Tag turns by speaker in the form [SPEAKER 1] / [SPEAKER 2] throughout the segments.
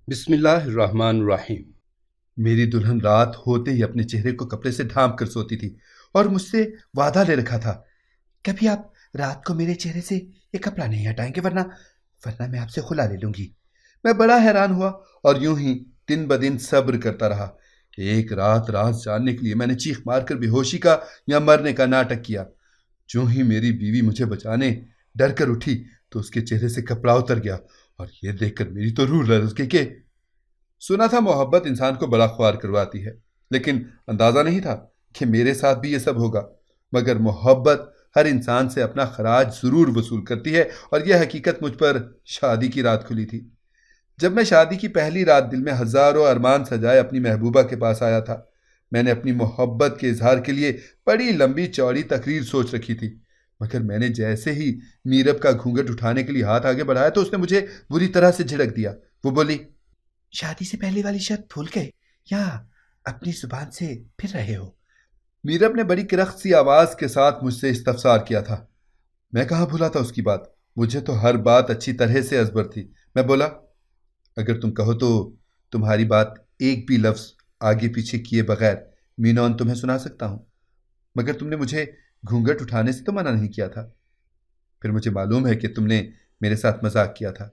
[SPEAKER 1] بسم اللہ الرحمن الرحیم۔ میری دلہن رات ہوتے ہی اپنے چہرے کو کپڑے سے ڈھانپ کر سوتی تھی اور مجھ سے وعدہ لے رکھا تھا، کبھی آپ رات کو میرے چہرے سے یہ کپڑا نہیں ہٹائیں گے ورنہ میں آپ سے خلا لے لوں گی۔ میں بڑا حیران ہوا اور یوں ہی دن بدن صبر کرتا رہا۔ ایک رات راز جاننے کے لیے میں نے چیخ مار کر بے ہوشی کا یا مرنے کا ناٹک کیا۔ جو ہی میری بیوی مجھے بچانے ڈر کر اٹھی تو اس کے چہرے سے کپڑا اتر گیا اور یہ دیکھ کر میری تو روح لرز گئی کہ سنا تھا محبت انسان کو بڑا خوار کرواتی ہے، لیکن اندازہ نہیں تھا کہ میرے ساتھ بھی یہ سب ہوگا۔ مگر محبت ہر انسان سے اپنا خراج ضرور وصول کرتی ہے، اور یہ حقیقت مجھ پر شادی کی رات کھلی تھی۔ جب میں شادی کی پہلی رات دل میں ہزاروں ارمان سجائے اپنی محبوبہ کے پاس آیا تھا، میں نے اپنی محبت کے اظہار کے لیے بڑی لمبی چوڑی تقریر سوچ رکھی تھی، مگر میں نے جیسے ہی میرب کا گھونگھٹ اٹھانے کے لیے ہاتھ آگے بڑھایا تو اس نے مجھے بری طرح سے جھڑک دیا۔ وہ بولی، شادی سے پہلے والی شرط بھول گئے یا اپنی زبان سے پھر رہے ہو؟ میرب نے بڑی کرخت سی آواز کے ساتھ مجھ سے استفسار کیا تھا۔ میں کہاں بھولا تھا اس کی بات، مجھے تو ہر بات اچھی طرح سے ازبر تھی۔ میں بولا، اگر تم کہو تو تمہاری بات ایک بھی لفظ آگے پیچھے کیے بغیر مینون تمہیں سنا سکتا ہوں، مگر تم نے مجھے گھونگھٹ اٹھانے سے تو منع نہیں کیا تھا۔ پھر مجھے معلوم ہے کہ تم نے میرے ساتھ مذاق کیا تھا۔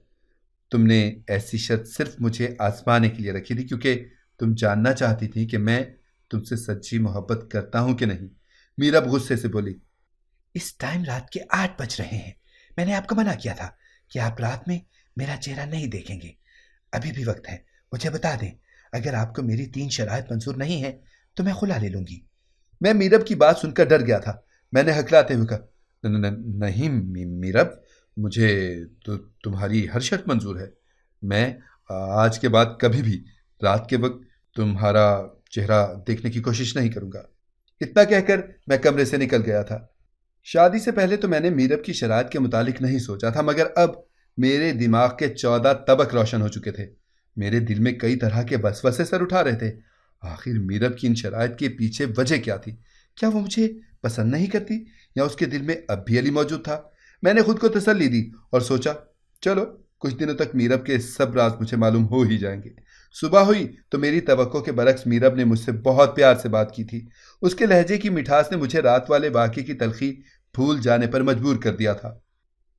[SPEAKER 1] تم نے ایسی شرط صرف مجھے آزمانے کے لیے رکھی تھی، کیونکہ تم جاننا چاہتی تھی کہ میں تم سے سچی محبت کرتا ہوں کہ نہیں۔ میرب غصے سے بولی، اس ٹائم رات کے 8 بج رہے ہیں، میں نے آپ کو منع کیا تھا کہ آپ رات میں میرا چہرہ نہیں دیکھیں گے۔ ابھی بھی وقت ہے، مجھے بتا دیں، اگر آپ کو میری 3 شرائط منظور نہیں ہیں تو میں خلا لے لوں گی۔ میں میرب کی بات سن کر ڈر گیا تھا۔ میں نے ہکلاتے ہوئے کہا، نہیں میرب، مجھے تو تمہاری ہر شرط منظور ہے۔ میں آج کے بعد کبھی بھی رات کے وقت تمہارا چہرہ دیکھنے کی کوشش نہیں کروں گا۔ اتنا کہہ کر میں کمرے سے نکل گیا تھا۔ شادی سے پہلے تو میں نے میرب کی شرائط کے متعلق نہیں سوچا تھا، مگر اب میرے دماغ کے 14 طبق روشن ہو چکے تھے۔ میرے دل میں کئی طرح کے وسوسے سر اٹھا رہے تھے۔ آخر میرب کی ان شرائط کے پیچھے وجہ کیا تھی؟ کیا وہ مجھے پسند نہیں کرتی یا اس کے دل میں اب بھی علی موجود تھا؟ میں نے خود کو تسلی دی اور سوچا، چلو کچھ دنوں تک میرب کے سب راز مجھے معلوم ہو ہی جائیں گے۔ صبح ہوئی تو میری توقع کے برعکس میرب نے مجھ سے بہت پیار سے بات کی تھی۔ اس کے لہجے کی مٹھاس نے مجھے رات والے واقعے کی تلخی بھول جانے پر مجبور کر دیا تھا۔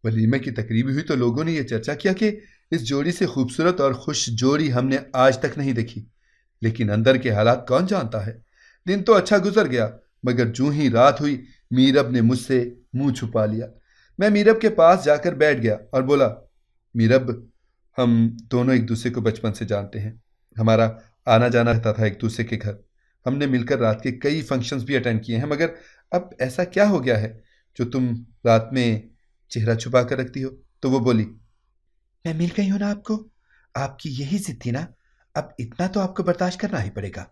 [SPEAKER 1] ولیمے کی تقریب ہوئی تو لوگوں نے یہ چرچا کیا کہ اس جوڑی سے خوبصورت اور خوش جوڑی ہم نے آج تک نہیں دیکھی، لیکن اندر کے حالات کون جانتا ہے۔ دن تو اچھا گزر گیا، مگر جو ہی رات ہوئی میرب نے مجھ سے منہ چھپا لیا۔ میں میرب کے پاس جا کر بیٹھ گیا اور بولا، میرب، ہم دونوں ایک دوسرے کو بچپن سے جانتے ہیں، ہمارا آنا جانا رہتا تھا ایک دوسرے کے گھر، ہم نے مل کر رات کے کئی فنکشنز بھی اٹینڈ کیے ہیں، مگر اب ایسا کیا ہو گیا ہے جو تم رات میں چہرہ چھپا کر رکھتی ہو؟ تو وہ بولی، میں مل گئی ہوں نا آپ کو، آپ کی یہی ضد تھی نا، اب اتنا تو آپ کو برداشت کرنا ہی پڑے گا۔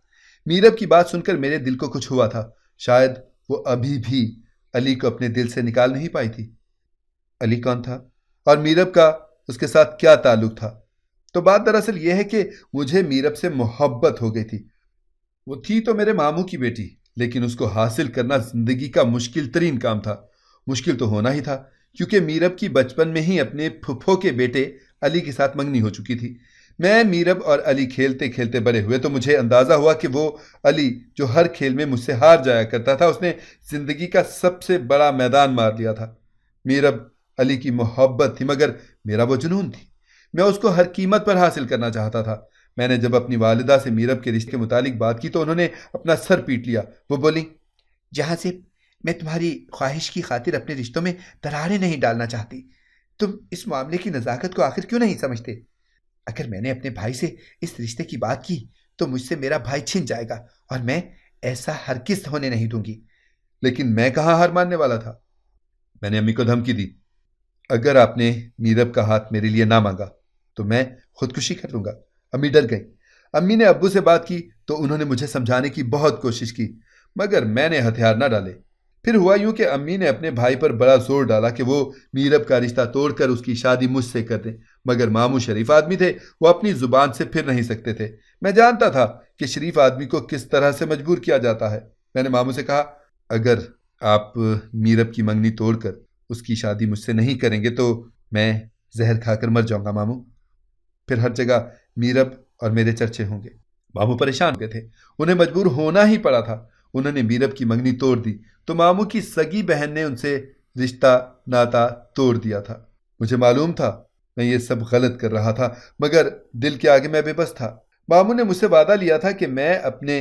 [SPEAKER 1] میرب کی بات سن کر میرے دل کو کچھ ہوا تھا، شاید وہ ابھی بھی علی کو اپنے دل سے نکال نہیں پائی تھی۔ علی کون تھا اور میرب کا اس کے ساتھ کیا تعلق تھا؟ تو بات دراصل یہ ہے کہ مجھے میرب سے محبت ہو گئی تھی۔ وہ تھی تو میرے ماموں کی بیٹی، لیکن اس کو حاصل کرنا زندگی کا مشکل ترین کام تھا۔ مشکل تو ہونا ہی تھا کیونکہ میرب کی بچپن میں ہی اپنے پھپھو کے بیٹے علی کے ساتھ منگنی ہو چکی تھی۔ میں، میرب اور علی کھیلتے کھیلتے بڑے ہوئے تو مجھے اندازہ ہوا کہ وہ علی جو ہر کھیل میں مجھ سے ہار جایا کرتا تھا، اس نے زندگی کا سب سے بڑا میدان مار لیا تھا۔ میرب علی کی محبت تھی، مگر میرا وہ جنون تھی۔ میں اس کو ہر قیمت پر حاصل کرنا چاہتا تھا۔ میں نے جب اپنی والدہ سے میرب کے رشتے کے متعلق بات کی تو انہوں نے اپنا سر پیٹ لیا۔ وہ بولی، جہاں سے میں تمہاری خواہش کی خاطر اپنے رشتوں میں دراڑیں نہیں ڈالنا چاہتی، تم اس معاملے کی نزاکت کو آخر کیوں نہیں سمجھتے؟ اگر میں نے اپنے بھائی سے اس رشتے کی بات کی تو مجھ سے میرا بھائی چھن جائے گا، اور میں ایسا ہرگز ہونے نہیں دوں گی۔ لیکن میں کہاں ہار ماننے والا تھا۔ میں نے امی کو دھمکی دی، اگر آپ نے میرب کا ہاتھ میرے لیے نہ مانگا تو میں خودکشی کر لوں گا۔ امی ڈر گئی۔ امی نے ابو سے بات کی تو انہوں نے مجھے سمجھانے کی بہت کوشش کی، مگر میں نے ہتھیار نہ ڈالے۔ پھر ہوا یوں کہ امی نے اپنے بھائی پر بڑا زور ڈالا کہ وہ میرب کا رشتہ توڑ کر اس کی شادی مجھ سے کر دیں، مگر ماموں شریف آدمی تھے، وہ اپنی زبان سے پھر نہیں سکتے تھے۔ میں جانتا تھا کہ شریف آدمی کو کس طرح سے مجبور کیا جاتا ہے۔ میں نے ماموں سے کہا، اگر آپ میرب کی منگنی توڑ کر اس کی شادی مجھ سے نہیں کریں گے تو میں زہر کھا کر مر جاؤں گا ماموں۔ پھر ہر جگہ میرب اور میرے چرچے ہوں گے۔ ماموں پریشان ہو گئے تھے، انہیں مجبور ہونا ہی پڑا تھا۔ انہوں نے میرب کی منگنی توڑ دی تو ماموں کی سگی بہن نے ان سے رشتہ ناتا توڑ دیا تھا۔ مجھے معلوم تھا میں یہ سب غلط کر رہا تھا، مگر دل کے آگے میں بے بس تھا۔ ماموں نے مجھ سے وعدہ لیا تھا کہ میں اپنے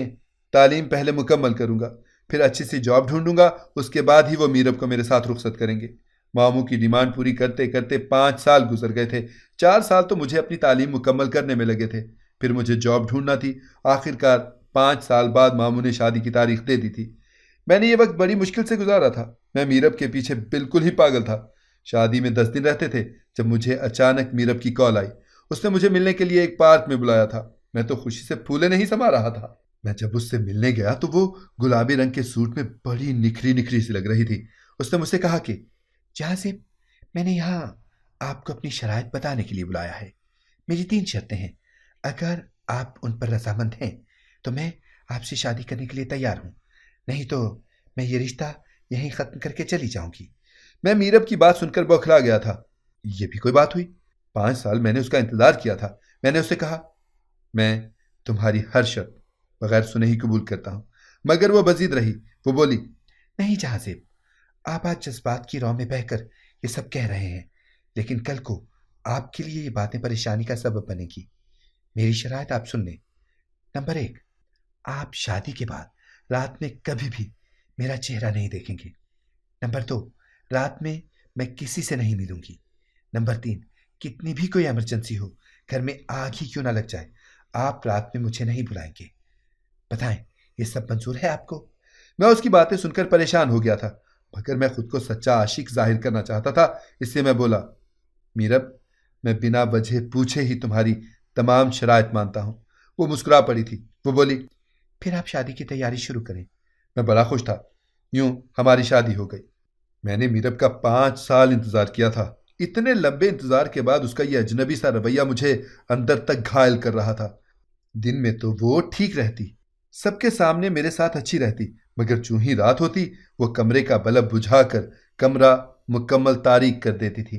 [SPEAKER 1] تعلیم پہلے مکمل کروں گا، پھر اچھی سی جاب ڈھونڈوں گا، اس کے بعد ہی وہ میرب کو میرے ساتھ رخصت کریں گے۔ ماموں کی ڈیمانڈ پوری کرتے کرتے 5 سال گزر گئے تھے۔ 4 سال تو مجھے اپنی تعلیم مکمل کرنے میں لگے تھے، پھر مجھے جاب ڈھونڈنا تھی۔ آخرکار 5 سال بعد ماموں نے شادی کی تاریخ دے دی تھی۔ میں نے یہ وقت بڑی مشکل سے گزارا تھا، میں میرب کے پیچھے بالکل ہی پاگل تھا۔ شادی میں 10 دن رہتے تھے جب مجھے اچانک میرب کی کال آئی۔ اس نے مجھے ملنے کے لیے ایک پارک میں بلایا تھا۔ میں تو خوشی سے پھولے نہیں سما رہا تھا۔ میں جب اس سے ملنے گیا تو وہ گلابی رنگ کے سوٹ میں بڑی نکھری نکھری سی لگ رہی تھی۔ اس نے مجھ سے کہا کہ جہاں سے میں نے یہاں آپ کو اپنی شرائط بتانے کے لیے بلایا ہے۔ میری 3 شرطیں ہیں، اگر آپ ان پر رضامند ہیں تو میں آپ سے شادی کرنے کے لیے تیار ہوں، نہیں تو میں یہ رشتہ یہیں ختم کر کے چلی جاؤں گی۔ میں میرب کی بات سن کر بوکھلا گیا تھا۔ یہ بھی کوئی بات ہوئی؟ 5 سال میں نے اس کا انتظار کیا تھا۔ میں نے اس سے کہا میں تمہاری ہر شرط بغیر سنے ہی قبول کرتا ہوں، مگر وہ بضد رہی۔ وہ بولی نہیں جہاں سے آپ آج جذبات کی رو میں بہہ کر یہ سب کہہ رہے ہیں، لیکن کل کو آپ کے لیے یہ باتیں پریشانی کا سبب بنے گی۔ میری شرائط آپ سن لیں۔ نمبر 1، آپ شادی کے بعد رات میں کبھی بھی میرا چہرہ نہیں دیکھیں گے۔ نمبر 2، رات میں میں کسی سے نہیں ملوں گی۔ نمبر 3، کتنی بھی کوئی ایمرجنسی ہو، گھر میں آگ ہی کیوں نہ لگ جائے، آپ رات میں مجھے نہیں بلائیں گے۔ بتائیں یہ سب منظور ہے آپ کو؟ میں اس کی باتیں سن کر پریشان ہو گیا تھا، مگر میں خود کو سچا عاشق ظاہر کرنا چاہتا تھا، اس لیے میں بولا میرب میں بنا وجہ پوچھے ہی تمہاری تمام شرائط مانتا ہوں۔ وہ مسکرا پڑی تھی۔ وہ بولی پھر آپ شادی کی تیاری شروع کریں۔ میں بڑا خوش تھا۔ یوں ہماری شادی ہو گئی۔ میں نے میرب کا 5 سال انتظار کیا تھا۔ اتنے لمبے انتظار کے بعد اس کا یہ اجنبی سا رویہ مجھے اندر تک گھائل کر رہا تھا۔ دن میں تو وہ ٹھیک رہتی، سب کے سامنے میرے ساتھ اچھی رہتی، مگر چوں ہی رات ہوتی وہ کمرے کا بلب بجھا کر کمرہ مکمل تاریک کر دیتی تھی۔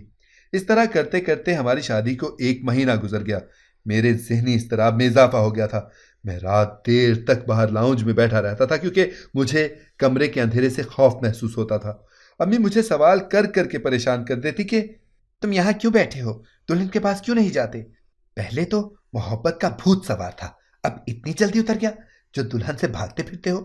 [SPEAKER 1] اس طرح کرتے کرتے ہماری شادی کو 1 مہینہ گزر گیا۔ میرے ذہنی اضطراب میں اضافہ ہو گیا تھا۔ میں رات دیر تک باہر لاؤنج میں بیٹھا رہتا تھا کیونکہ مجھے کمرے کے اندھیرے سے خوف محسوس ہوتا تھا۔ امی مجھے سوال کر کر کے پریشان کر دیتی کہ تم یہاں کیوں بیٹھے ہو، دلہن کے پاس کیوں نہیں جاتے؟ پہلے تو محبت کا بھوت سوار تھا، اب اتنی جلدی اتر گیا جو دلہن سے بھاگتے پھرتے ہو۔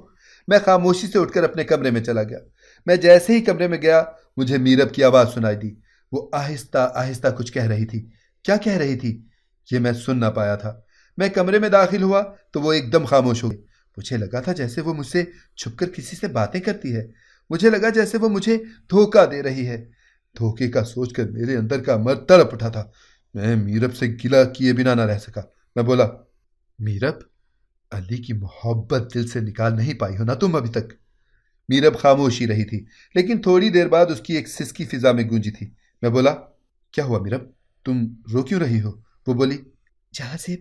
[SPEAKER 1] میں خاموشی سے اٹھ کر اپنے کمرے میں چلا گیا۔ میں جیسے ہی کمرے میں گیا مجھے میرب کی آواز سنائی دی۔ وہ آہستہ آہستہ کچھ کہہ رہی تھی۔ کیا کہہ رہی تھی یہ میں سن نہ پایا تھا۔ میں کمرے میں داخل ہوا تو وہ ایک دم خاموش ہو گئی۔ مجھے لگا تھا جیسے وہ مجھ سے چھپ کر کسی سے باتیں کرتی ہے۔ مجھے لگا جیسے وہ مجھے دھوکہ دے رہی ہے۔ دھوکے کا سوچ کر میرے اندر کا مرد تڑپ اٹھا تھا۔ میں میرب سے گلہ کیے بنا نہ رہ سکا۔ میں بولا میرب علی کی محبت دل سے نکال نہیں پائی ہو نا تم ابھی تک؟ میرب خاموش ہی رہی تھی، لیکن تھوڑی دیر بعد اس کی ایک سسکی فضا میں گونجی تھی۔ میں بولا کیا ہوا میرب، تم رو کیوں رہی ہو؟ وہ بولی جہاں سے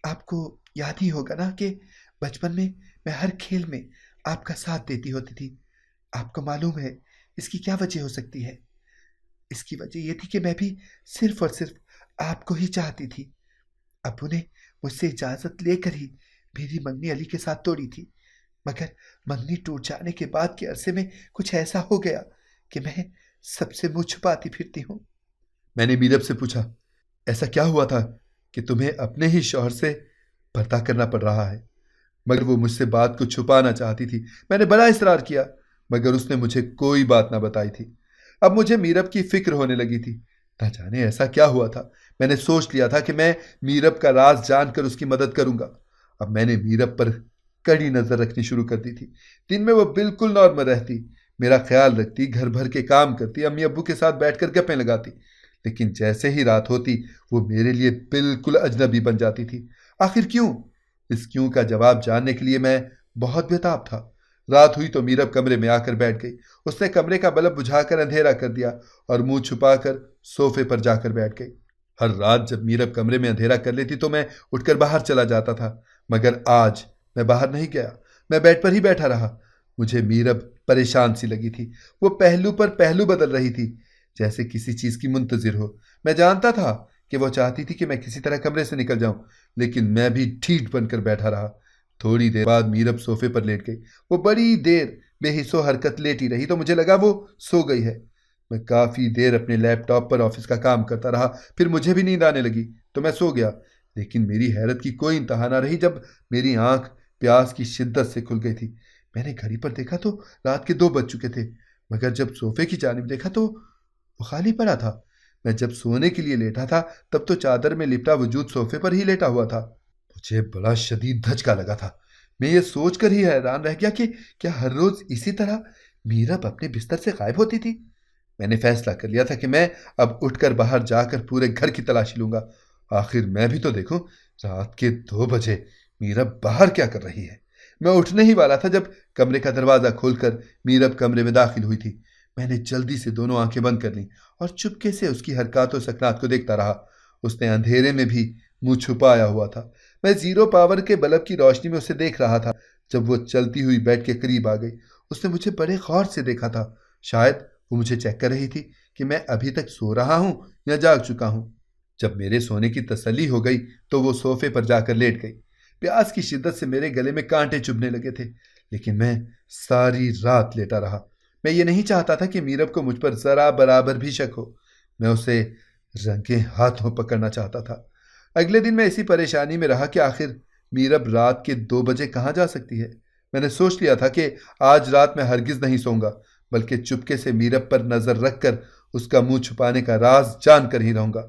[SPEAKER 1] آپ کو یاد ہی ہوگا نا کہ بچپن میں ہر کھیل میں آپ کا ساتھ دیتی ہوتی تھی۔ آپ کو معلوم ہے اس کی کیا وجہ ہو سکتی ہے؟ اس کی وجہ یہ تھی کہ میں بھی صرف اور صرف آپ کو ہی چاہتی تھی۔ ابو نے مجھ سے اجازت لے کر ہی میری منگنی علی کے ساتھ توڑی تھی، مگر منگنی ٹوٹ جانے کے بعد کے عرصے میں کچھ ایسا ہو گیا کہ میں سب سے منہ چھپاتی پھرتی ہوں۔ میں نے میرب سے پوچھا ایسا کیا ہوا تھا کہ تمہیں اپنے ہی شوہر سے پردہ کرنا پڑ رہا ہے؟ مگر وہ مجھ سے بات کو چھپانا چاہتی تھی۔ میں نے بڑا اصرار کیا مگر اس نے مجھے کوئی بات نہ بتائی تھی۔ اب مجھے میرب کی فکر ہونے لگی تھی۔ نہ جانے ایسا کیا ہوا تھا۔ میں نے سوچ لیا تھا کہ میں میرب کا راز جان کر اس کی مدد کروں گا۔ اب میں نے میرب پر کڑی نظر رکھنی شروع کر دی تھی۔ دن میں وہ بالکل نارمل رہتی، میرا خیال رکھتی، گھر بھر کے کام کرتی، امی ابو کے ساتھ بیٹھ کر گپیں لگاتی، لیکن جیسے ہی رات ہوتی وہ میرے لیے بالکل اجنبی بن جاتی تھی۔ آخر کیوں؟ اس کیوں کا جواب جاننے کے لیے میں بہت بےتاب تھا۔ رات ہوئی تو میرب کمرے میں آ کر بیٹھ گئی۔ اس نے کمرے کا بلب بجھا کر اندھیرا کر دیا اور منہ چھپا کر صوفے پر جا کر بیٹھ گئی۔ ہر رات جب میرب کمرے میں اندھیرا کر لیتی تو میں اٹھ کر باہر چلا جاتا تھا، مگر آج میں باہر نہیں گیا، میں بیڈ پر ہی بیٹھا رہا۔ مجھے میرب پریشان سی لگی تھی۔ وہ پہلو پر پہلو بدل رہی تھی جیسے کسی چیز کی منتظر ہو۔ میں جانتا تھا کہ وہ چاہتی تھی کہ میں کسی طرح کمرے سے نکل جاؤں، لیکن میں بھی ڈھیٹ بن کر بیٹھا رہا۔ تھوڑی دیر بعد میرب صوفے پر لیٹ گئی۔ وہ بڑی دیر بے حس و حرکت لیٹی رہی تو مجھے لگا وہ سو گئی ہے۔ میں کافی دیر اپنے لیپ ٹاپ پر آفس کا کام کرتا رہا، پھر مجھے بھی نیند آنے لگی تو میں سو گیا۔ لیکن میری حیرت کی کوئی انتہا نہ رہی جب میری آنکھ پیاس کی شدت سے کھل گئی تھی۔ میں نے گھڑی پر دیکھا تو رات کے 2 بج چکے تھے، مگر جب صوفے کی جانب دیکھا تو وہ خالی پڑا تھا۔ میں جب سونے کے لیے لیٹا تھا تب تو چادر میں لپٹا وجود صوفے پر ہی لیٹا ہوا تھا۔ مجھے بڑا شدید دھچکا لگا تھا۔ میں یہ سوچ کر ہی حیران رہ گیا کہ کیا ہر روز اسی طرح میرب اپنے بستر سے غائب ہوتی تھی؟ میں نے فیصلہ کر لیا تھا کہ میں اب اٹھ کر باہر جا کر پورے گھر کی تلاشی لوں گا۔ آخر میں بھی تو دیکھوں رات کے 2 بجے میرب باہر کیا کر رہی ہے۔ میں اٹھنے ہی والا تھا جب کمرے کا دروازہ کھول کر میرب کمرے میں داخل ہوئی تھی۔ میں نے جلدی سے دونوں آنکھیں بند کر لیں اور چپکے سے اس کی حرکات و سکنات کو دیکھتا رہا۔ اس نے اندھیرے میں بھی منہ چھپایا ہوا تھا۔ میں 0 پاور کے بلب کی روشنی میں اسے دیکھ رہا تھا۔ جب وہ چلتی ہوئی بیڈ کے قریب آ گئی اس نے مجھے بڑے غور سے دیکھا تھا۔ شاید وہ مجھے چیک کر رہی تھی کہ میں ابھی تک سو رہا ہوں یا جاگ چکا ہوں۔ جب میرے سونے کی تسلی ہو گئی تو وہ صوفے پر جا کر لیٹ گئی۔ پیاس کی شدت سے میرے گلے میں کانٹے چبھنے لگے تھے، لیکن میں ساری رات لیٹا رہا۔ میں یہ نہیں چاہتا تھا کہ میرب کو مجھ پر ذرا برابر بھی شک ہو۔ میں اسے رنگے ہاتھوں پکڑنا چاہتا تھا۔ اگلے دن میں اسی پریشانی میں رہا کہ آخر میرب رات کے 2 بجے کہاں جا سکتی ہے۔ میں نے سوچ لیا تھا کہ آج رات میں ہرگز نہیں سوں گا، بلکہ چپکے سے میرب پر نظر رکھ کر اس کا منہ چھپانے کا راز جان کر ہی رہوں گا۔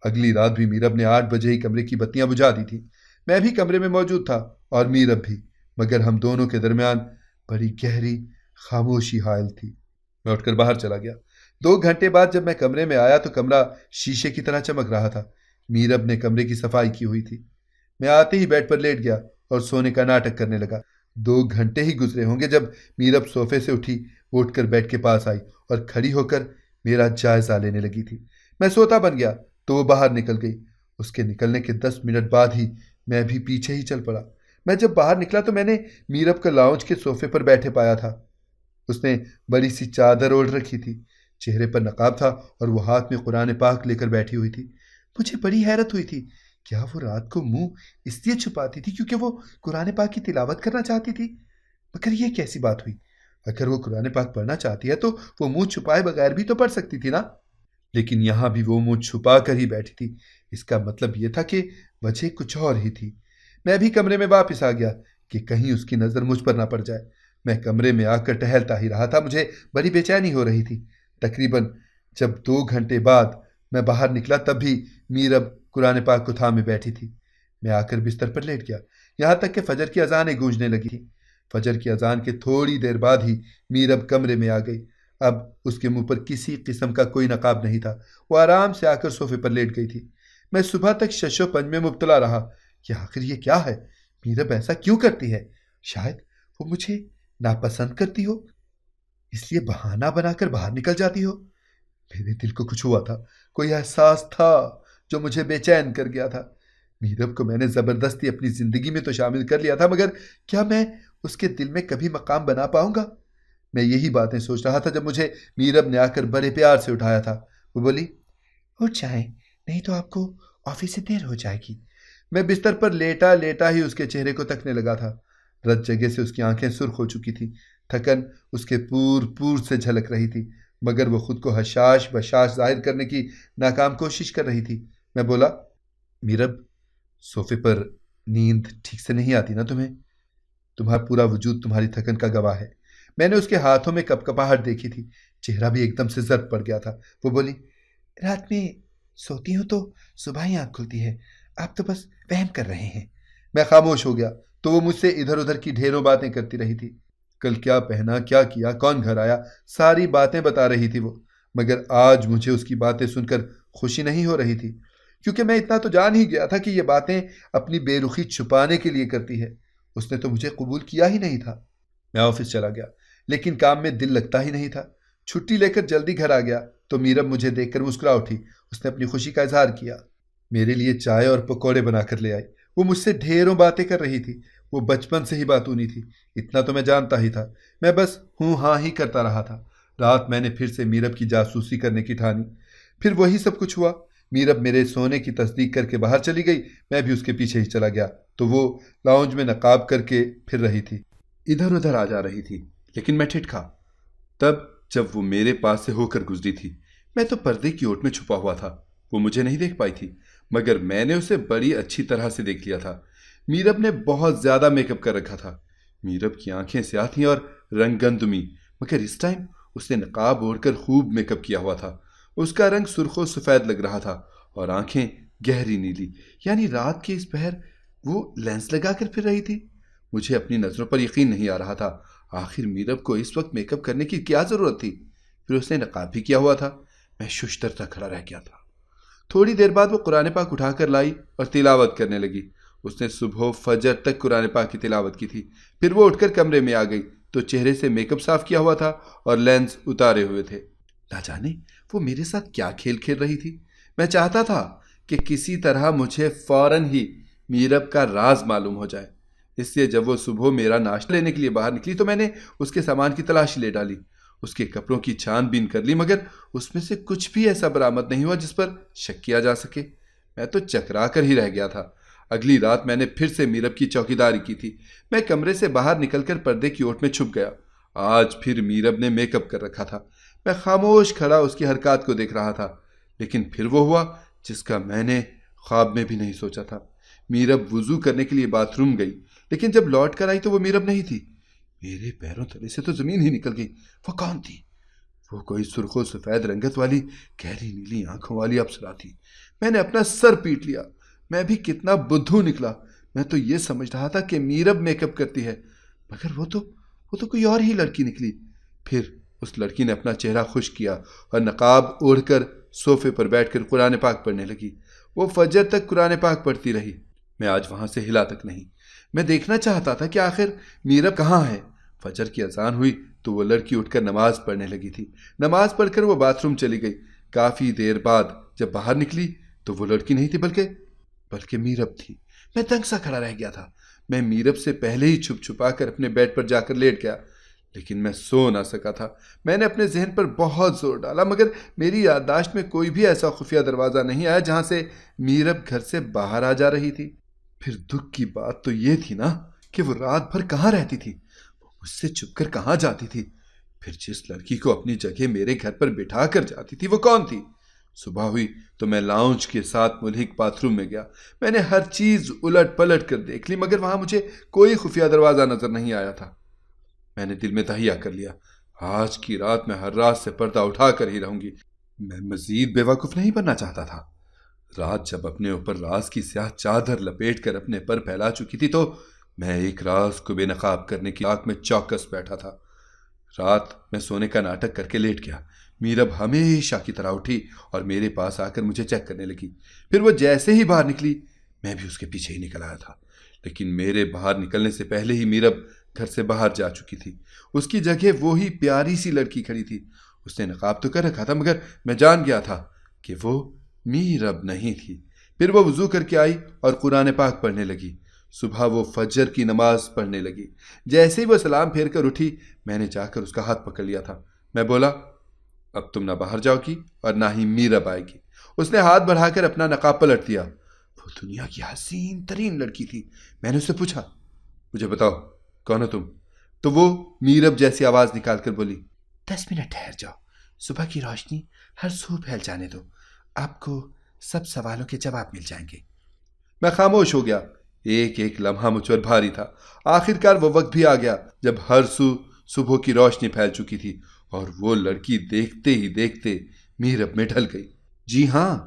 [SPEAKER 1] اگلی رات بھی میرب نے 8 بجے ہی کمرے کی بتیاں بجھا دی تھی۔ میں بھی کمرے میں موجود تھا اور میرب بھی، مگر ہم دونوں کے درمیان بڑی گہری خاموشی حائل تھی۔ میں اٹھ کر باہر چلا گیا۔ 2 گھنٹے بعد جب میں کمرے میں آیا تو کمرہ شیشے کی طرح چمک رہا تھا۔ میرب نے کمرے کی صفائی کی ہوئی تھی۔ میں آتے ہی بیڈ پر لیٹ گیا اور سونے کا ناٹک کرنے لگا۔ 2 گھنٹے ہی گزرے ہوں گے جب میرب صوفے سے اٹھی، وہ اٹھ کر بیڈ کے پاس آئی اور کھڑی ہو کر میرا جائزہ لینے لگی تھی۔ میں سوتا بن گیا تو وہ باہر نکل گئی۔ اس کے نکلنے کے 10 منٹ بعد ہی میں بھی پیچھے ہی چل پڑا۔ میں جب باہر نکلا تو میں نے میرب کو لاؤنج کے صوفے پر بیٹھے پایا تھا۔ اس نے بڑی سی چادر اوڑھ رکھی تھی، چہرے پر نقاب تھا اور وہ ہاتھ میں قرآن پاک لے کر بیٹھی ہوئی تھی۔ مجھے بڑی حیرت ہوئی تھی، کیا وہ رات کو منہ اس لیے چھپاتی تھی کیونکہ وہ قرآن پاک کی تلاوت کرنا چاہتی تھی؟ مگر یہ کیسی بات ہوئی؟ اگر وہ قرآن پاک پڑھنا چاہتی ہے تو وہ منہ چھپائے بغیر بھی تو پڑھ سکتی تھی نا؟ لیکن یہاں بھی وہ منہ چھپا کر ہی بیٹھی تھی۔ اس کا مطلب یہ تھا کہ وجہ کچھ اور ہی تھی۔ میں بھی کمرے میں واپس آ گیا کہ کہیں اس کی نظر مجھ پر نہ پڑ جائے۔ میں کمرے میں آ کر ٹہلتا ہی رہا تھا۔ مجھے بڑی بے چینی ہو رہی تھی۔ تقریباً جب 2 گھنٹے بعد میں باہر نکلا تب بھی میرب قرآن پاک کو تھامے بیٹھی تھی۔ میں آ کر بستر پر لیٹ گیا، یہاں تک کہ فجر کی اذانیں گونجنے لگی تھیں۔ فجر کی اذان کے تھوڑی دیر بعد ہی میرب کمرے میں آ گئی۔ اب اس کے منہ پر کسی قسم کا کوئی نقاب نہیں تھا۔ وہ آرام سے آ کر صوفے پر لیٹ گئی تھی۔ میں صبح تک شش و پنج میں مبتلا رہا کہ آخر یہ کیا ہے؟ میرب ایسا کیوں کرتی ہے؟ شاید وہ مجھے ناپسند کرتی ہو، اس لیے بہانہ بنا کر باہر نکل جاتی ہو۔ میرے دل کو کچھ ہوا تھا، کوئی احساس تھا جو مجھے بے چین کر گیا تھا۔ میرب کو میں نے زبردستی اپنی زندگی میں تو شامل کر لیا تھا، مگر کیا میں اس کے دل میں کبھی مقام بنا پاؤں گا؟ میں یہی باتیں سوچ رہا تھا جب مجھے میرب نے آ کر بڑے پیار سے اٹھایا تھا۔ وہ بولی، اٹھ جائیں، نہیں تو آپ کو آفس سے دیر ہو جائے گی۔ میں بستر پر لیٹا لیٹا ہی اس کے چہرے کو تکنے لگا تھا۔ رت جگہ سے اس کی آنکھیں سرخ ہو چکی تھیں، تھکن اس کے پور سے جھلک رہی تھی، مگر وہ خود کو حشاش بشاش ظاہر کرنے کی ناکام کوشش کر رہی تھی۔ میں بولا، میرب، صوفے پر نیند ٹھیک سے نہیں آتی نا تمہیں؟ تمہارا پورا وجود تمہاری تھکن کا گواہ ہے۔ میں نے اس کے ہاتھوں میں کپکپاہٹ دیکھی تھی، چہرہ بھی ایک دم سے زرد پڑ گیا تھا۔ وہ بولی، رات میں سوتی ہوں تو صبح ہی آنکھ کھلتی ہے، آپ تو بس وہم کر رہے ہیں۔ میں خاموش ہو گیا تو وہ مجھ سے ادھر ادھر کی ڈھیروں باتیں کرتی رہی تھی۔ کل کیا پہنا، کیا کیا، کون گھر آیا، ساری باتیں بتا رہی تھی وہ، مگر آج مجھے اس کی باتیں سن کر خوشی نہیں ہو رہی تھی، کیونکہ میں اتنا تو جان ہی گیا تھا کہ یہ باتیں اپنی بے رخی چھپانے کے لیے کرتی ہے۔ اس نے تو مجھے قبول کیا ہی نہیں تھا۔ میں آفس چلا گیا، لیکن کام میں دل لگتا ہی نہیں تھا۔ چھٹی لے کر جلدی گھر آ گیا تو میرب مجھے دیکھ کر مسکرا اٹھی۔ اس نے اپنی خوشی کا اظہار کیا، میرے لیے چائے اور پکوڑے بنا کر لے آئی۔ وہ مجھ سے ڈھیروں باتیں کر رہی تھی، وہ بچپن سے ہی باتونی تھی، اتنا تو میں جانتا ہی تھا۔ میں بس ہوں ہاں ہی کرتا رہا تھا۔ رات میں نے پھر سے میرب کی جاسوسی کرنے کی ٹھانی۔ پھر وہی سب کچھ ہوا۔ میرب میرے سونے کی تصدیق کر کے باہر چلی گئی، میں بھی اس کے پیچھے ہی چلا گیا تو وہ لاؤنج میں نقاب کر کے پھر رہی تھی، ادھر ادھر آ جا رہی تھی، لیکن میں ٹھٹکا۔ تب جب وہ میرے پاس سے ہو کر گزری تھی، میں تو پردے کی اوٹ میں چھپا ہوا تھا، وہ مجھے نہیں دیکھ پائی تھی، مگر میں نے اسے بڑی اچھی طرح سے دیکھ لیا تھا۔ میرب نے بہت زیادہ میک اپ کر رکھا تھا، میرب کی آنکھیں سیاہ تھیں اور رنگ گندمی، مگر اس ٹائم اس نے نقاب اوڑھ کر خوب میک اپ کیا ہوا تھا۔ اس کا رنگ سرخ و سفید لگ رہا تھا اور آنکھیں گہری نیلی، یعنی رات کے اس پہر وہ لینس لگا کر پھر رہی تھی۔ مجھے اپنی نظروں پر یقین نہیں آ رہا تھا، آخر میرب کو اس وقت میک اپ کرنے کی کیا ضرورت تھی؟ پھر اس نے نقاب بھی کیا ہوا تھا۔ میں ششدر کھڑا رہ گیا تھا۔ تھوڑی دیر بعد وہ قرآن پاک اٹھا کر لائی اور تلاوت کرنے لگی۔ اس نے صبح و فجر تک قرآن پاک کی تلاوت کی تھی۔ پھر وہ اٹھ کر کمرے میں آ گئی تو چہرے سے میک اپ صاف کیا ہوا تھا اور لینس اتارے ہوئے تھے۔ نہ جانے وہ میرے ساتھ کیا کھیل کھیل رہی تھی۔ میں چاہتا تھا کہ کسی طرح مجھے فوراً ہی میرب کا راز معلوم ہو جائے، اس لیے جب وہ صبح میرا ناشتہ لینے کے لیے باہر نکلی تو میں نے اس کے سامان کی تلاشی لے ڈالی، اس کے کپڑوں کی چھان بین کر لی، مگر اس میں سے کچھ بھی ایسا برآمد نہیں ہوا جس پر شک کیا جا سکے۔ میں تو چکرا کر ہی رہ گیا تھا۔ اگلی رات میں نے پھر سے میرب کی چوکیداری کی تھی۔ میں کمرے سے باہر نکل کر پردے کی اوٹ میں چھپ گیا۔ آج پھر میرب نے میک اپ کر رکھا تھا۔ میں خاموش کھڑا اس کی حرکات کو دیکھ رہا تھا، لیکن پھر وہ ہوا جس کا میں نے خواب میں بھی نہیں سوچا تھا۔ میرب وضو کرنے کے لیے باتھ روم گئی، لیکن جب لوٹ کر آئی تو وہ میرب نہیں تھی۔ میرے پیروں تلے سے تو زمین ہی نکل گئی۔ وہ کون تھی؟ وہ کوئی سرخ و سفید رنگت والی گہری نیلی آنکھوں والی اپسرا تھی۔ میں نے اپنا سر پیٹ لیا۔ میں بھی کتنا بدھو نکلا۔ میں تو یہ سمجھ رہا تھا کہ میرب میک اپ کرتی ہے، مگر وہ تو کوئی اور ہی لڑکی نکلی۔ پھر اس لڑکی نے اپنا چہرہ خشک کیا اور نقاب اوڑھ کر صوفے پر بیٹھ کر قرآن پاک پڑھنے لگی۔ وہ فجر تک قرآن پاک پڑھتی رہی۔ میں آج وہاں سے ہلا تک نہیں۔ میں دیکھنا چاہتا تھا کہ آخر میرب کہاں ہے۔ فجر کی اذان ہوئی تو وہ لڑکی اٹھ کر نماز پڑھنے لگی تھی۔ نماز پڑھ کر وہ باتھ روم چلی گئی۔ کافی دیر بعد جب باہر نکلی تو وہ لڑکی نہیں تھی بلکہ میرب تھی۔ میں دنگ سا کھڑا رہ گیا تھا۔ میں میرب سے پہلے ہی چھپ چھپا کر اپنے بیڈ پر جا کر لیٹ گیا، لیکن میں سو نہ سکا تھا۔ میں نے اپنے ذہن پر بہت زور ڈالا، مگر میری یادداشت میں کوئی بھی ایسا خفیہ دروازہ نہیں آیا جہاں سے میرب گھر سے باہر آ جا رہی تھی۔ پھر دکھ کی بات تو یہ تھی نا کہ وہ رات بھر کہاں رہتی تھی، وہ مجھ سے چھپ کر کہاں جاتی تھی، پھر جس لڑکی کو اپنی جگہ میرے گھر پر بٹھا کر جاتی تھی وہ کون تھی۔ صبح ہوئی تو میں لاؤنج کے ساتھ ملحق باتھ روم میں گیا۔ میں نے ہر چیز الٹ پلٹ کر دیکھ لی، مگر وہاں مجھے کوئی خفیہ دروازہ نظر نہیں آیا تھا۔ میں نے دل میں تہیہ کر لیا، آج کی رات میں ہر رات سے پردہ اٹھا کر ہی رہوں گی۔ میں مزید بے وقوف نہیں بننا چاہتا تھا۔ رات جب اپنے اوپر راز کی سیاہ چادر لپیٹ کر اپنے پر پھیلا چکی تھی تو میں ایک راز کو بے نقاب کرنے کی آنکھ میں چوکس بیٹھا تھا۔ رات میں سونے کا ناٹک کر کے لیٹ گیا۔ میرب ہمیشہ کی طرح اٹھی اور میرے پاس آ کر مجھے چیک کرنے لگی۔ پھر وہ جیسے ہی باہر نکلی میں بھی اس کے پیچھے ہی نکل آیا تھا، لیکن میرے باہر نکلنے سے پہلے ہی میرب گھر سے باہر جا چکی تھی۔ اس کی جگہ وہی پیاری سی لڑکی کھڑی تھی۔ اس نے نقاب تو کر رکھا تھا، مگر میں جان گیا تھا کہ وہ میرب نہیں تھی۔ پھر وہ وضو کر کے آئی اور قرآن پاک پڑھنے لگی۔ صبح وہ فجر کی نماز پڑھنے لگی۔ جیسے ہی وہ سلام پھیر کر اٹھی میں نے جا کر اس کا ہاتھ پکڑ لیا تھا۔ میں بولا، اب تم نہ باہر جاؤ گی اور نہ ہی میرب آئے گی۔ اس نے ہاتھ بڑھا کر اپنا نقاب پلٹ دیا۔ وہ دنیا کی حسین ترین لڑکی تھی۔ میں نے اس سے پوچھا، مجھے بتاؤ کون ہو تم؟ تو وہ میرب جیسی آواز نکال کر بولی، 10 منٹ ٹھہر جاؤ، صبح کی روشنی ہر سو پھیل جانے دو، آپ کو سب سوالوں کے جواب مل جائیں گے۔ میں خاموش ہو گیا۔ ایک ایک لمحہ مجھ پر بھاری تھا۔ آخر کار وہ وقت بھی آ گیا جب ہر سو صبح کی روشنی پھیل چکی تھی اور وہ لڑکی دیکھتے ہی دیکھتے میرب میں ڈھل گئی۔ جی ہاں،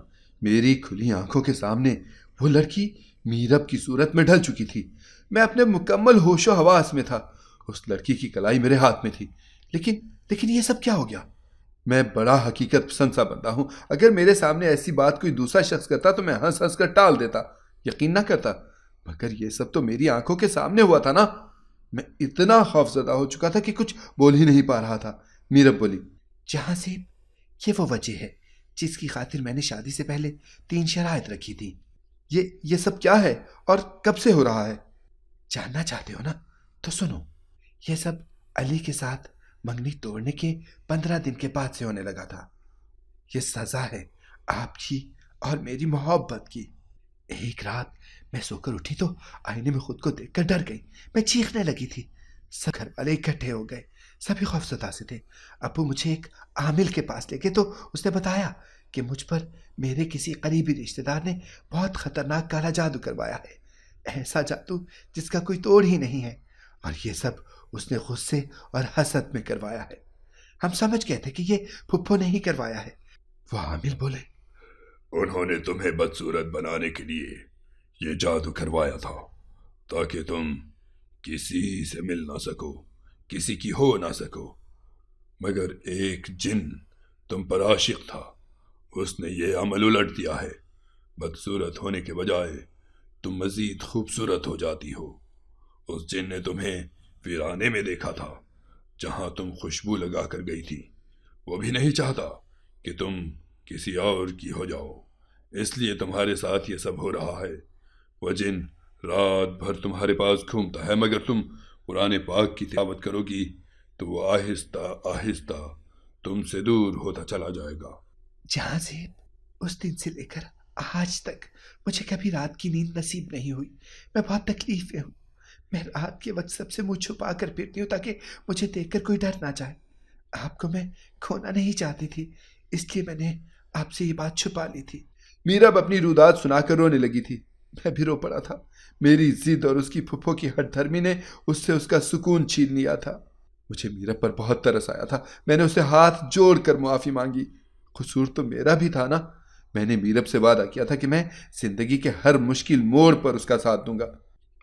[SPEAKER 1] میری کھلی آنکھوں کے سامنے وہ لڑکی میرب کی صورت میں ڈھل چکی تھی۔ میں اپنے مکمل ہوش و حواس میں تھا۔ اس لڑکی کی کلائی میرے ہاتھ میں تھی، لیکن یہ سب کیا ہو گیا؟ میں بڑا حقیقت پسند سا بندہ ہوں۔ اگر میرے سامنے ایسی بات کوئی دوسرا شخص کرتا تو میں ہنس ہنس کر ٹال دیتا، یقین نہ کرتا، مگر یہ سب تو میری آنکھوں کے سامنے ہوا تھا نا۔ میں اتنا خوفزدہ ہو چکا تھا کہ کچھ بول ہی نہیں پا رہا تھا۔ میرب بولی، جہاں سے یہ وہ وجہ ہے جس کی خاطر میں نے شادی سے پہلے 3 شرائط رکھی تھی۔ یہ سب کیا ہے اور کب سے ہو رہا ہے؟ جاننا چاہتے ہو نا؟ تو سنو، یہ سب علی کے ساتھ منگنی توڑنے کے 15 دن کے بعد سے ہونے لگا تھا۔ یہ سزا ہے آپ کی اور میری محبت کی۔ ایک رات میں سو کر اٹھی تو آئینے میں خود کو دیکھ کر ڈر گئی۔ میں چیخنے لگی تھی۔ سب گھر والے اکٹھے ہو گئے، سبھی خوفزدہ سے تھے۔ ابو مجھے ایک عامل کے پاس لے گئے تو اس نے بتایا کہ مجھ پر میرے کسی قریبی رشتہ دار نے بہت خطرناک کالا جادو کروایا ہے، ایسا جادو جس کا کوئی توڑ ہی نہیں ہے، اور یہ سب اس نے غصے اور حسد میں کروایا ہے۔ ہم سمجھ گئے تھے کہ یہ پھپھو نے ہی کروایا ہے۔ وہ عامل بولے،
[SPEAKER 2] انہوں نے تمہیں بدصورت بنانے کے لیے یہ جادو کروایا تھا تاکہ تم کسی سے مل نہ سکو، کسی کی ہو نہ سکو، مگر ایک جن تم پر عاشق تھا، اس نے یہ عمل الٹ دیا ہے۔ بدصورت ہونے کے بجائے تم مزید خوبصورت ہو جاتی ہو۔ اس جن نے تمہیں ویرانے میں دیکھا تھا جہاں تم خوشبو لگا کر گئی تھی، وہ بھی نہیں چاہتا کہ تم کسی اور کی ہو جاؤ، اس لیے تمہارے ساتھ یہ سب ہو رہا ہے۔ وہ جن رات بھر تمہارے پاس گھومتا ہے، مگر تم قرآن پاک کی تلاوت کرو گی تو وہ آہستہ آہستہ تم سے دور ہوتا چلا جائے گا۔
[SPEAKER 1] جہاں زیب اس دن سے لے کر آج تک مجھے کبھی رات کی نیند نصیب نہیں ہوئی۔ میں بہت تکلیف میں ہوں۔ میں رات کے وقت سب سے منہ چھپا کر پھرتی ہوں تاکہ مجھے دیکھ کر کوئی ڈر نہ جائے۔ آپ کو میں کھونا نہیں چاہتی تھی، اس لیے میں نے آپ سے یہ بات چھپا لی تھی۔ میرب اپنی روداد سنا کر رونے لگی تھی۔ میں بھی رو پڑا تھا۔ میری ضد اور اس کی پھپھو کی ہٹ دھرمی نے اس سے اس کا سکون چھین لیا تھا۔ مجھے میرب پر بہت ترس آیا تھا۔ میں نے اسے ہاتھ جوڑ کر معافی مانگی۔ قصور تو میرا بھی تھا نا۔ میں نے میرب سے وعدہ کیا تھا کہ میں زندگی کے ہر مشکل موڑ پر اس کا ساتھ دوں گا۔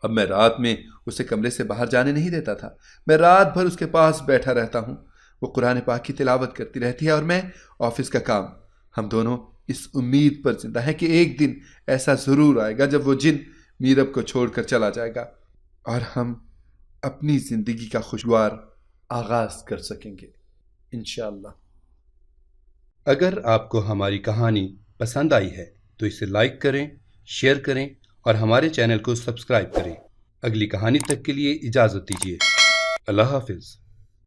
[SPEAKER 1] اب میں رات میں اسے کمرے سے باہر جانے نہیں دیتا تھا۔ میں رات بھر اس کے پاس بیٹھا رہتا ہوں۔ وہ قرآن پاک کی تلاوت کرتی رہتی ہے اور میں آفس کا کام۔ ہم دونوں اس امید پر زندہ ہیں کہ ایک دن ایسا ضرور آئے گا جب وہ جن میرب کو چھوڑ کر چلا جائے گا اور ہم اپنی زندگی کا خوشگوار آغاز کر سکیں گے انشاءاللہ۔
[SPEAKER 3] اگر آپ کو ہماری کہانی پسند آئی ہے تو اسے لائک کریں، شیئر کریں اور ہمارے چینل کو سبسکرائب کریں۔ اگلی کہانی تک کے لیے اجازت دیجیے۔ اللہ حافظ۔